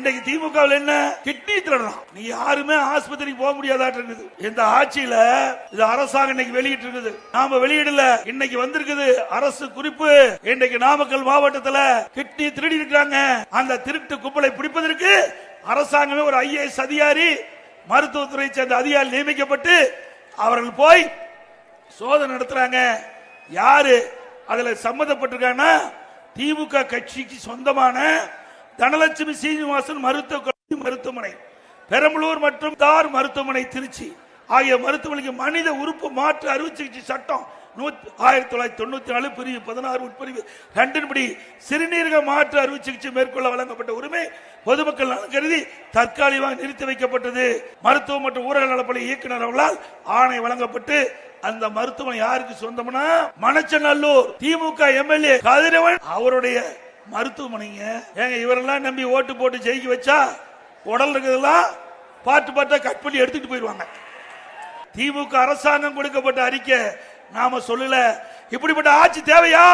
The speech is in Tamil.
இன்றைக்கு திமுக என்ன கிட்னி திருடலாம். நீ யாருமே ஆஸ்பத்திரிக்கு போக முடியாதாட்டு இருக்குது. இந்த ஆட்சியில இது அரசாங்கம் இன்னைக்கு வெளியிட்டு இருக்குது, நாம வெளியிடல. இன்னைக்கு வந்திருக்குது அரசு குறிப்பு. இன்றைக்கு நாமக்கல் மாவட்டத்தில் கிட்னி திருடி இருக்காங்க. அந்த திருட்டு கும்பலை பிடிப்பதற்கு அரசாங்கமே ஒரு IAS அதிகாரி, மருத்துவத்துறை சேர்ந்த அதிகாரி நியமிக்கப்பட்டு அவர்கள் போய் சோதனை நடத்துறாங்க. யாரு அதுல சம்பந்தப்பட்டிருக்காங்கன்னா திமுக கட்சிக்கு சொந்தமான தனலட்சுமி சீனிவாசன் மருத்துவமனை, பெரம்பலூர் மற்றும் தார் மருத்துவமனை திருச்சி ஆகிய மருத்துவமனைக்கு மனித உறுப்பு மாற்று அறுவை சிகிச்சை சட்டம் 1994 பிரிவு 16 உட்பிரிவு 2 படி சிறுநீரக மாற்று அறுவை சிகிச்சை மேற்கொள்ள வழங்கப்பட்ட உரிமை பொதுமக்கள் நலன் கருதி தற்காலிகமாக நிறுத்தி வைக்கப்பட்டது. மருத்துவ மற்றும் ஊரக நலப்பணி இயக்குநர் அவர்களால் ஆணை வழங்கப்பட்டு அந்த மருத்துவமனை யாருக்கு சொந்தம்னா மணச்சநல்லூர் திமுக MLA கதிரவன் அவருடைய மருத்துவமனைங்க. ஏங்க இவரெல்லாம் நம்பி ஓட்டு போட்டு ஜெயிக்க வச்சா உடல் இருக்கிறதெல்லாம் பாட்டு பாட்டா கட் பண்ணி எடுத்துட்டு போயிருவாங்க. திமுக அரசாங்கம் கொடுக்கப்பட்ட அறிக்கை நாம சொல்லல. இப்படிப்பட்ட ஆட்சி தேவையா?